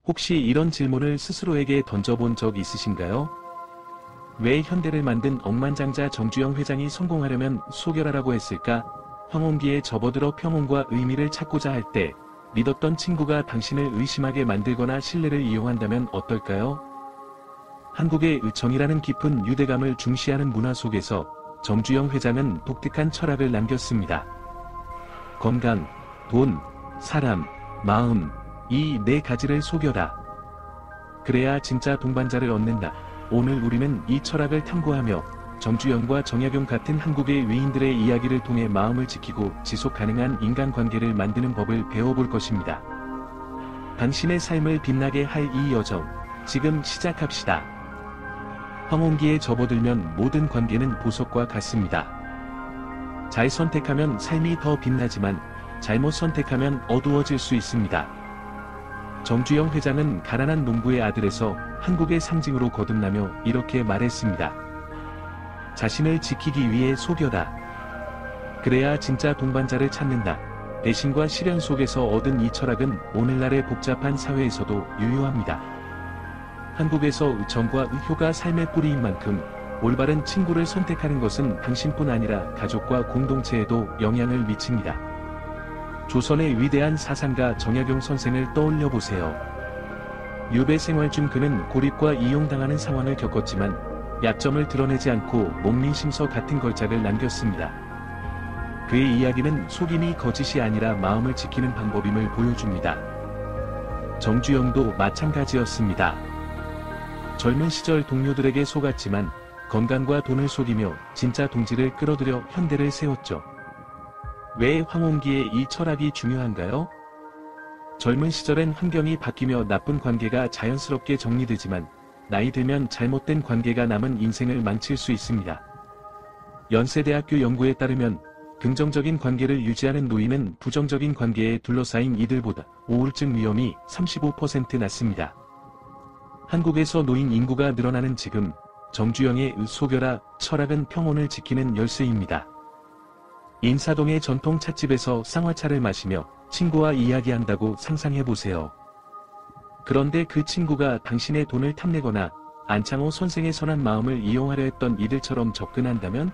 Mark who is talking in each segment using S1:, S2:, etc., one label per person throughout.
S1: 혹시 이런 질문을 스스로에게 던져본 적 있으신가요? 왜 현대를 만든 억만장자 정주영 회장이 성공하려면 소결하라고 했을까? 황혼기에 접어들어 평온과 의미를 찾고자 할 때 믿었던 친구가 당신을 의심하게 만들거나 신뢰를 이용한다면 어떨까요? 한국의 정이라는 깊은 유대감을 중시하는 문화 속에서 정주영 회장은 독특한 철학을 남겼습니다. 건강, 돈, 사람, 마음, 이 네 가지를 속여라. 그래야 진짜 동반자를 얻는다. 오늘 우리는 이 철학을 탐구하며 정주영과 정약용 같은 한국의 위인들의 이야기를 통해 마음을 지키고 지속 가능한 인간관계를 만드는 법을 배워볼 것입니다. 당신의 삶을 빛나게 할 이 여정, 지금 시작합시다. 황혼기에 접어들면 모든 관계는 보석과 같습니다. 잘 선택하면 삶이 더 빛나지만 잘못 선택하면 어두워질 수 있습니다. 정주영 회장은 가난한 농부의 아들에서 한국의 상징으로 거듭나며 이렇게 말했습니다. 자신을 지키기 위해 속여라. 그래야 진짜 동반자를 찾는다. 배신과 시련 속에서 얻은 이 철학은 오늘날의 복잡한 사회에서도 유효합니다. 한국에서 정과 의효가 삶의 뿌리인 만큼 올바른 친구를 선택하는 것은 당신뿐 아니라 가족과 공동체에도 영향을 미칩니다. 조선의 위대한 사상가 정약용 선생을 떠올려 보세요. 유배 생활 중 그는 고립과 이용당하는 상황을 겪었지만 약점을 드러내지 않고 목민심서 같은 걸작을 남겼습니다. 그의 이야기는 속임이 거짓이 아니라 마음을 지키는 방법임을 보여줍니다. 정주영도 마찬가지였습니다. 젊은 시절 동료들에게 속았지만 건강과 돈을 속이며 진짜 동지를 끌어들여 현대를 세웠죠. 왜 황혼기에 이 철학이 중요한가요? 젊은 시절엔 환경이 바뀌며 나쁜 관계가 자연스럽게 정리되지만 나이 들면 잘못된 관계가 남은 인생을 망칠 수 있습니다. 연세대학교 연구에 따르면 긍정적인 관계를 유지하는 노인은 부정적인 관계에 둘러싸인 이들보다 우울증 위험이 35% 낮습니다. 한국에서 노인 인구가 늘어나는 지금 정주영의 소결아 철학은 평온을 지키는 열쇠입니다. 인사동의 전통 찻집에서 쌍화차를 마시며 친구와 이야기한다고 상상해보세요. 그런데 그 친구가 당신의 돈을 탐내거나 안창호 선생의 선한 마음을 이용하려 했던 이들처럼 접근한다면?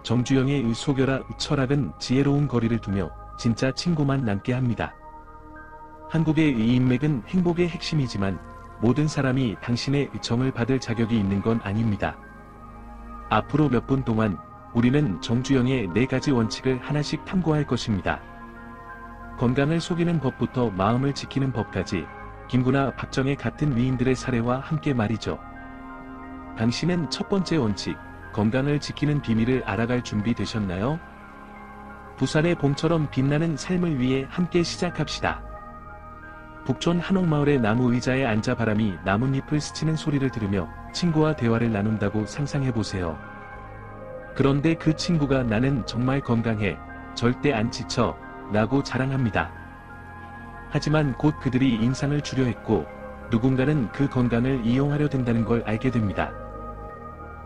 S1: 정주영의 소결아 철학은 지혜로운 거리를 두며 진짜 친구만 남게 합니다. 한국의 인맥은 행복의 핵심이지만 모든 사람이 당신의 정을 받을 자격이 있는 건 아닙니다. 앞으로 몇 분 동안 우리는 정주영의 4가지 원칙을 하나씩 탐구할 것입니다. 건강을 속이는 법부터 마음을 지키는 법까지 김구나 박정희 같은 위인들의 사례와 함께 말이죠. 당신은 첫 번째 원칙, 건강을 지키는 비밀을 알아갈 준비 되셨나요? 부산의 봄처럼 빛나는 삶을 위해 함께 시작합시다. 북촌 한옥마을의 나무 의자에 앉아 바람이 나뭇잎을 스치는 소리를 들으며 친구와 대화를 나눈다고 상상해보세요. 그런데 그 친구가 나는 정말 건강해, 절대 안 지쳐, 라고 자랑합니다. 하지만 곧 그들이 인상을 주려 했고 누군가는 그 건강을 이용하려 든다는 걸 알게 됩니다.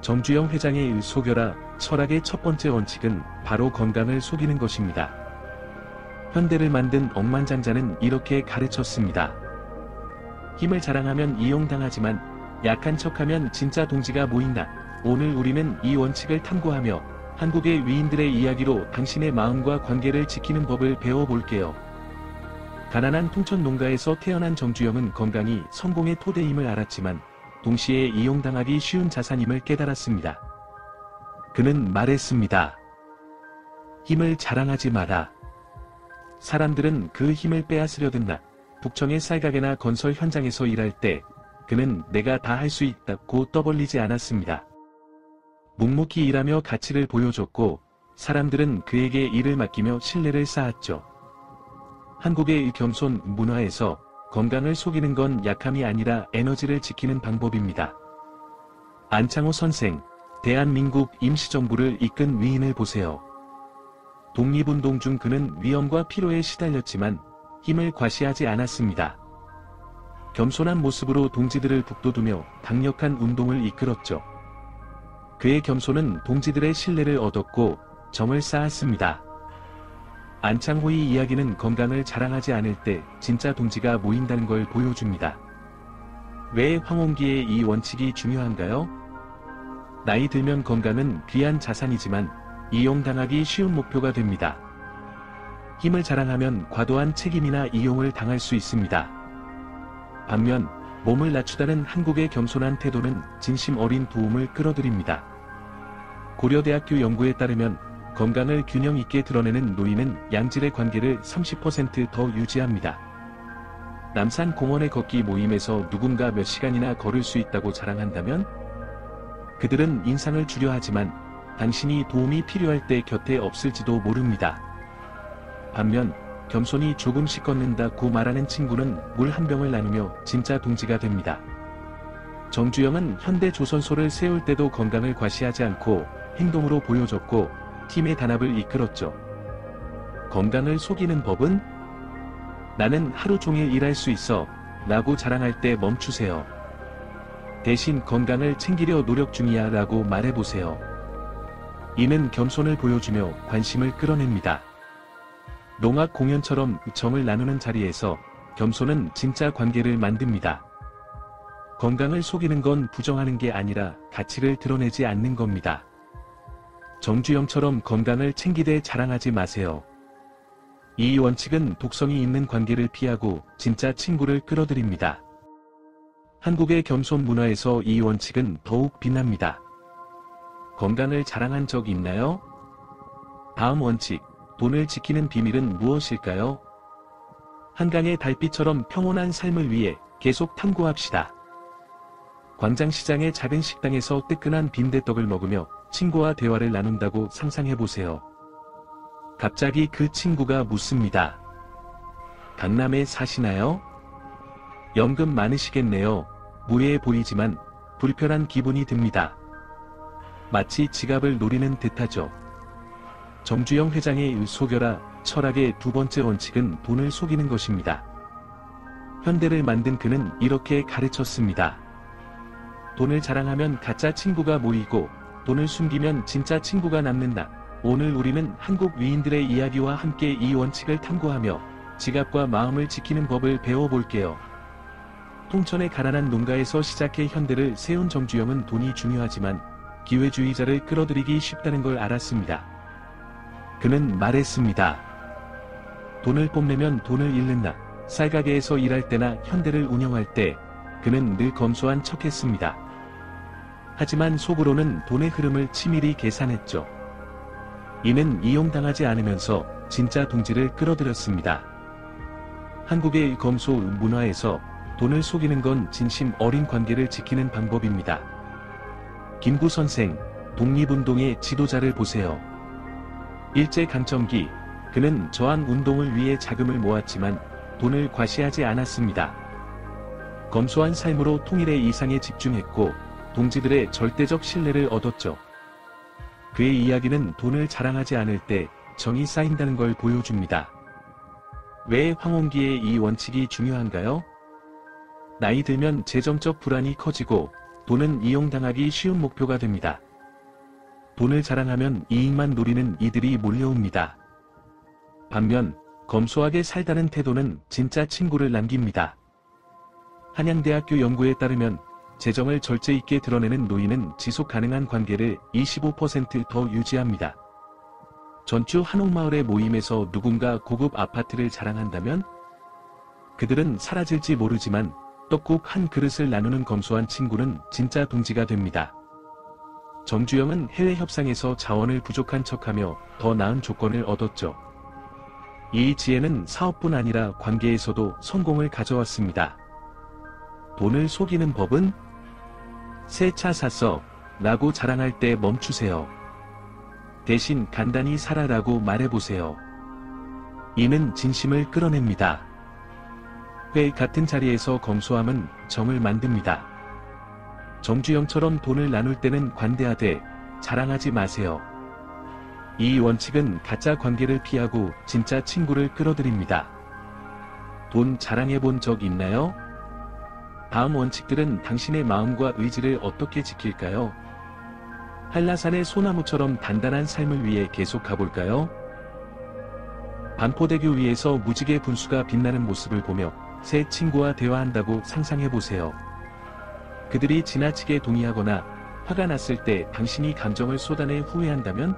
S1: 정주영 회장의 소결아 철학의 첫 번째 원칙은 바로 건강을 속이는 것입니다. 현대를 만든 억만장자는 이렇게 가르쳤습니다. 힘을 자랑하면 이용당하지만 약한 척하면 진짜 동지가 모인다. 오늘 우리는 이 원칙을 탐구하며 한국의 위인들의 이야기로 당신의 마음과 관계를 지키는 법을 배워볼게요. 가난한 통천 농가에서 태어난 정주영은 건강이 성공의 토대임을 알았지만 동시에 이용당하기 쉬운 자산임을 깨달았습니다. 그는 말했습니다. 힘을 자랑하지 마라. 사람들은 그 힘을 빼앗으려 든다. 북청의 쌀가게나 건설 현장에서 일할 때 그는 내가 다 할 수 있다고 떠벌리지 않았습니다. 묵묵히 일하며 가치를 보여줬고 사람들은 그에게 일을 맡기며 신뢰를 쌓았죠. 한국의 겸손 문화에서 건강을 속이는 건 약함이 아니라 에너지를 지키는 방법입니다. 안창호 선생, 대한민국 임시정부를 이끈 위인을 보세요. 독립운동 중 그는 위험과 피로에 시달렸지만 힘을 과시하지 않았습니다. 겸손한 모습으로 동지들을 북돋우며 강력한 운동을 이끌었죠. 그의 겸손은 동지들의 신뢰를 얻었고 정을 쌓았습니다. 안창호의 이야기는 건강을 자랑하지 않을 때 진짜 동지가 모인다는 걸 보여줍니다. 왜 황혼기의 이 원칙이 중요한가요? 나이 들면 건강은 귀한 자산이지만 이용당하기 쉬운 목표가 됩니다. 힘을 자랑하면 과도한 책임이나 이용을 당할 수 있습니다. 반면 몸을 낮추다는 한국의 겸손한 태도는 진심 어린 도움을 끌어들입니다. 고려대학교 연구에 따르면 건강을 균형 있게 드러내는 노인은 양질의 관계를 30%더 유지합니다. 남산 공원의 걷기 모임에서 누군가 몇 시간이나 걸을 수 있다고 자랑한다면 그들은 인상을 주려 하지만 당신이 도움이 필요할 때 곁에 없을지도 모릅니다. 반면 겸손히 조금씩 걷는다고 말하는 친구는 물 한 병을 나누며 진짜 동지가 됩니다. 정주영은 현대조선소를 세울 때도 건강을 과시하지 않고 행동으로 보여줬고 팀의 단합을 이끌었죠. 건강을 속이는 법은? 나는 하루 종일 일할 수 있어 라고 자랑할 때 멈추세요. 대신 건강을 챙기려 노력 중이야 라고 말해보세요. 이는 겸손을 보여주며 관심을 끌어냅니다. 농악 공연처럼 정을 나누는 자리에서 겸손은 진짜 관계를 만듭니다. 건강을 속이는 건 부정하는 게 아니라 가치를 드러내지 않는 겁니다. 정주영처럼 건강을 챙기되 자랑하지 마세요. 이 원칙은 독성이 있는 관계를 피하고 진짜 친구를 끌어들입니다. 한국의 겸손 문화에서 이 원칙은 더욱 빛납니다. 건강을 자랑한 적 있나요? 다음 원칙, 돈을 지키는 비밀은 무엇일까요? 한강의 달빛처럼 평온한 삶을 위해 계속 탐구합시다. 광장시장의 작은 식당에서 뜨끈한 빈대떡을 먹으며 친구와 대화를 나눈다고 상상해보세요. 갑자기 그 친구가 묻습니다. 강남에 사시나요? 연금 많으시겠네요. 무해해 보이지만 불편한 기분이 듭니다. 마치 지갑을 노리는 듯하죠. 정주영 회장의 속여라 철학의 두 번째 원칙은 돈을 속이는 것입니다. 현대를 만든 그는 이렇게 가르쳤습니다. 돈을 자랑하면 가짜 친구가 모이고 돈을 숨기면 진짜 친구가 남는다. 오늘 우리는 한국 위인들의 이야기와 함께 이 원칙을 탐구하며 지갑과 마음을 지키는 법을 배워볼게요. 통천의 가난한 농가에서 시작해 현대를 세운 정주영은 돈이 중요하지만 기회주의자를 끌어들이기 쉽다는 걸 알았습니다. 그는 말했습니다. 돈을 뽐내면 돈을 잃는다. 쌀가게에서 일할 때나 현대를 운영할 때 그는 늘 검소한 척했습니다. 하지만 속으로는 돈의 흐름을 치밀히 계산했죠. 이는 이용당하지 않으면서 진짜 동지를 끌어들였습니다. 한국의 검소 문화에서 돈을 속이는 건 진심 어린 관계를 지키는 방법입니다. 김구 선생, 독립운동의 지도자를 보세요. 일제강점기, 그는 저항운동을 위해 자금을 모았지만 돈을 과시하지 않았습니다. 검소한 삶으로 통일의 이상에 집중했고 동지들의 절대적 신뢰를 얻었죠. 그의 이야기는 돈을 자랑하지 않을 때 정이 쌓인다는 걸 보여줍니다. 왜 황혼기의 이 원칙이 중요한가요? 나이 들면 재정적 불안이 커지고 돈은 이용당하기 쉬운 목표가 됩니다. 돈을 자랑하면 이익만 노리는 이들이 몰려옵니다. 반면 검소하게 살다는 태도는 진짜 친구를 남깁니다. 한양대학교 연구에 따르면 재정을 절제 있게 드러내는 노인은 지속 가능한 관계를 25%더 유지합니다. 전주 한옥마을의 모임에서 누군가 고급 아파트를 자랑한다면 그들은 사라질지 모르지만 떡국 한 그릇을 나누는 검소한 친구는 진짜 동지가 됩니다. 정주영은 해외 협상에서 자원을 부족한 척하며 더 나은 조건을 얻었죠. 이 지혜는 사업뿐 아니라 관계에서도 성공을 가져왔습니다. 돈을 속이는 법은? 새 차 샀어 라고 자랑할 때 멈추세요. 대신 간단히 살아라고 말해보세요. 이는 진심을 끌어냅니다. 회 같은 자리에서 검소함은 정을 만듭니다. 정주영처럼 돈을 나눌 때는 관대하되 자랑하지 마세요. 이 원칙은 가짜 관계를 피하고 진짜 친구를 끌어들입니다. 돈 자랑해본 적 있나요? 다음 원칙들은 당신의 마음과 의지를 어떻게 지킬까요? 한라산의 소나무처럼 단단한 삶을 위해 계속 가볼까요? 반포대교 위에서 무지개 분수가 빛나는 모습을 보며 새 친구와 대화한다고 상상해보세요. 그들이 지나치게 동의하거나 화가 났을 때 당신이 감정을 쏟아내 후회한다면?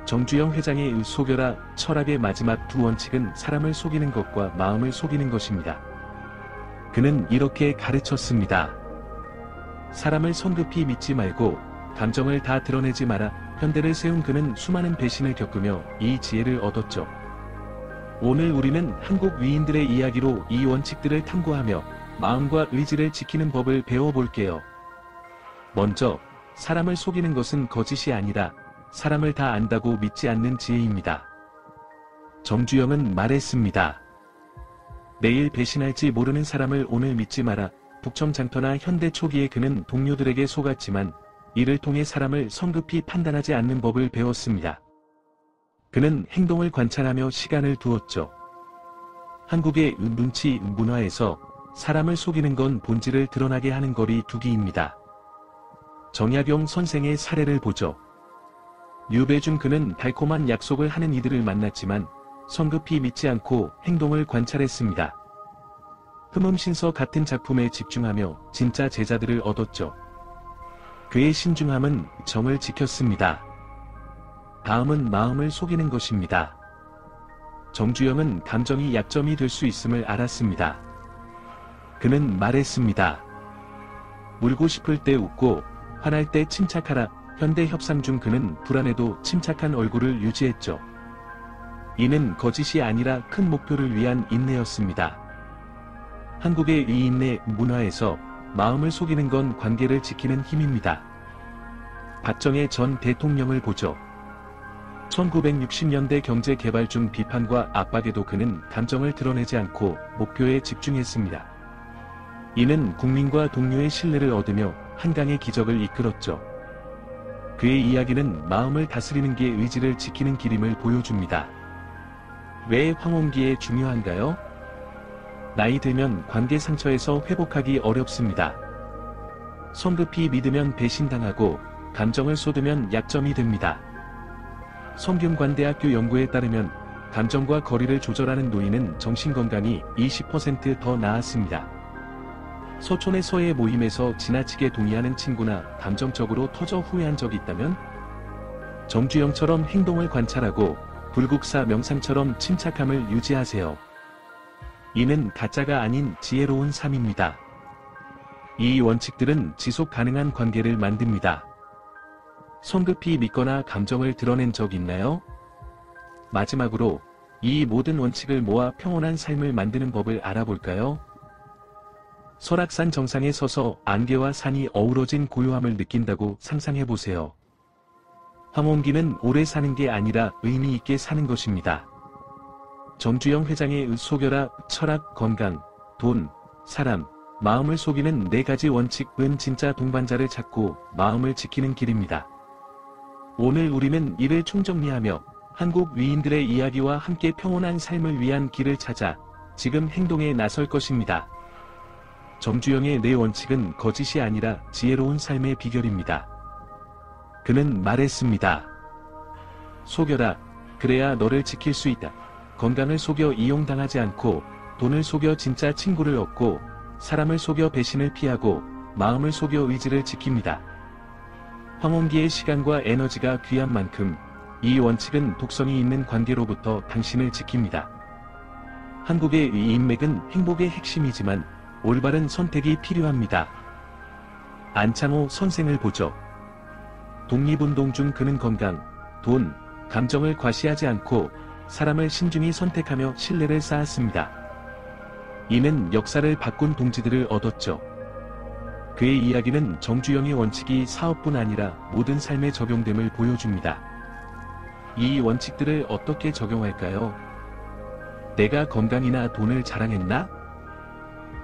S1: 정주영 회장의 속여라 철학의 마지막 두 원칙은 사람을 속이는 것과 마음을 속이는 것입니다. 그는 이렇게 가르쳤습니다. 사람을 성급히 믿지 말고 감정을 다 드러내지 마라. 현대를 세운 그는 수많은 배신을 겪으며 이 지혜를 얻었죠. 오늘 우리는 한국 위인들의 이야기로 이 원칙들을 탐구하며 마음과 의지를 지키는 법을 배워볼게요. 먼저, 사람을 속이는 것은 거짓이 아니라 사람을 다 안다고 믿지 않는 지혜입니다. 정주영은 말했습니다. 내일 배신할지 모르는 사람을 오늘 믿지 마라. 북청장터나 현대 초기에 그는 동료들에게 속았지만 이를 통해 사람을 성급히 판단하지 않는 법을 배웠습니다. 그는 행동을 관찰하며 시간을 두었죠. 한국의 눈치 문화에서 사람을 속이는 건 본질을 드러나게 하는 거리 두기입니다. 정약용 선생의 사례를 보죠. 유배준 그는 달콤한 약속을 하는 이들을 만났지만 성급히 믿지 않고 행동을 관찰했습니다. 흠음신서 같은 작품에 집중하며 진짜 제자들을 얻었죠. 그의 신중함은 정을 지켰습니다. 다음은 마음을 속이는 것입니다. 정주영은 감정이 약점이 될 수 있음을 알았습니다. 그는 말했습니다. 울고 싶을 때 웃고 화날 때 침착하라. 현대 협상 중 그는 불안해도 침착한 얼굴을 유지했죠. 이는 거짓이 아니라 큰 목표를 위한 인내였습니다. 한국의 이 인내 문화에서 마음을 속이는 건 관계를 지키는 힘입니다. 박정희 전 대통령을 보죠. 1960년대 경제 개발 중 비판과 압박에도 그는 감정을 드러내지 않고 목표에 집중했습니다. 이는 국민과 동료의 신뢰를 얻으며 한강의 기적을 이끌었죠. 그의 이야기는 마음을 다스리는 게 의지를 지키는 길임을 보여줍니다. 왜 황혼기에 중요한가요? 나이 들면 관계 상처에서 회복하기 어렵습니다. 성급히 믿으면 배신당하고 감정을 쏟으면 약점이 됩니다. 성균관대학교 연구에 따르면 감정과 거리를 조절하는 노인은 정신건강이 20% 더 나았습니다. 서촌에서의 모임에서 지나치게 동의하는 친구나 감정적으로 터져 후회한 적이 있다면? 정주영처럼 행동을 관찰하고 불국사 명상처럼 침착함을 유지하세요. 이는 가짜가 아닌 지혜로운 삶입니다. 이 원칙들은 지속 가능한 관계를 만듭니다. 성급히 믿거나 감정을 드러낸 적 있나요? 마지막으로 이 모든 원칙을 모아 평온한 삶을 만드는 법을 알아볼까요? 설악산 정상에 서서 안개와 산이 어우러진 고요함을 느낀다고 상상해보세요. 황혼기는 오래 사는 게 아니라 의미 있게 사는 것입니다. 정주영 회장의 속여라 철학, 건강, 돈, 사람, 마음을 속이는 4가지 원칙은 진짜 동반자를 찾고 마음을 지키는 길입니다. 오늘 우리는 이를 총정리하며 한국 위인들의 이야기와 함께 평온한 삶을 위한 길을 찾아 지금 행동에 나설 것입니다. 정주영의 4원칙은 거짓이 아니라 지혜로운 삶의 비결입니다. 그는 말했습니다. 속여라. 그래야 너를 지킬 수 있다. 건강을 속여 이용당하지 않고 돈을 속여 진짜 친구를 얻고 사람을 속여 배신을 피하고 마음을 속여 의지를 지킵니다. 황혼기의 시간과 에너지가 귀한 만큼 이 원칙은 독성이 있는 관계로부터 당신을 지킵니다. 한국의 이 인맥은 행복의 핵심이지만 올바른 선택이 필요합니다. 안창호 선생을 보죠. 독립운동 중 그는 건강, 돈, 감정을 과시하지 않고 사람을 신중히 선택하며 신뢰를 쌓았습니다. 이는 역사를 바꾼 동지들을 얻었죠. 그의 이야기는 정주영의 원칙이 사업뿐 아니라 모든 삶에 적용됨을 보여줍니다. 이 원칙들을 어떻게 적용할까요? 내가 건강이나 돈을 자랑했나?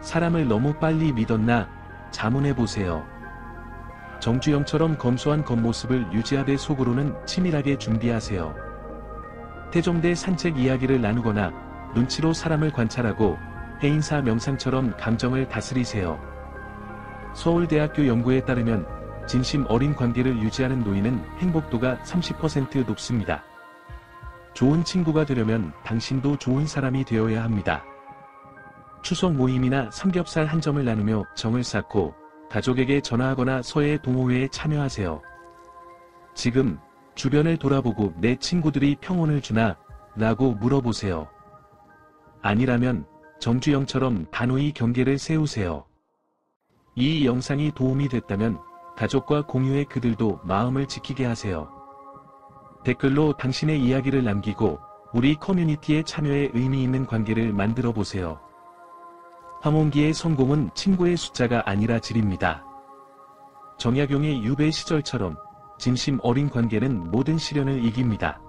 S1: 사람을 너무 빨리 믿었나? 자문해보세요. 정주영처럼 검소한 겉모습을 유지하되 속으로는 치밀하게 준비하세요. 태종대 산책 이야기를 나누거나 눈치로 사람을 관찰하고 해인사 명상처럼 감정을 다스리세요. 서울대학교 연구에 따르면 진심 어린 관계를 유지하는 노인은 행복도가 30% 높습니다. 좋은 친구가 되려면 당신도 좋은 사람이 되어야 합니다. 추석 모임이나 삼겹살 한 점을 나누며 정을 쌓고 가족에게 전화하거나 서해 동호회에 참여하세요. 지금 주변을 돌아보고 내 친구들이 평온을 주나? 라고 물어보세요. 아니라면 정주영처럼 단호히 경계를 세우세요. 이 영상이 도움이 됐다면 가족과 공유해 그들도 마음을 지키게 하세요. 댓글로 당신의 이야기를 남기고 우리 커뮤니티에 참여해 의미 있는 관계를 만들어 보세요. 황혼기의 성공은 친구의 숫자가 아니라 질입니다. 정약용의 유배 시절처럼 진심 어린 관계는 모든 시련을 이깁니다.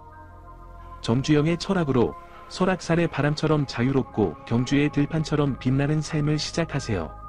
S1: 정주영의 철학으로 설악산의 바람처럼 자유롭고 경주의 들판처럼 빛나는 삶을 시작하세요.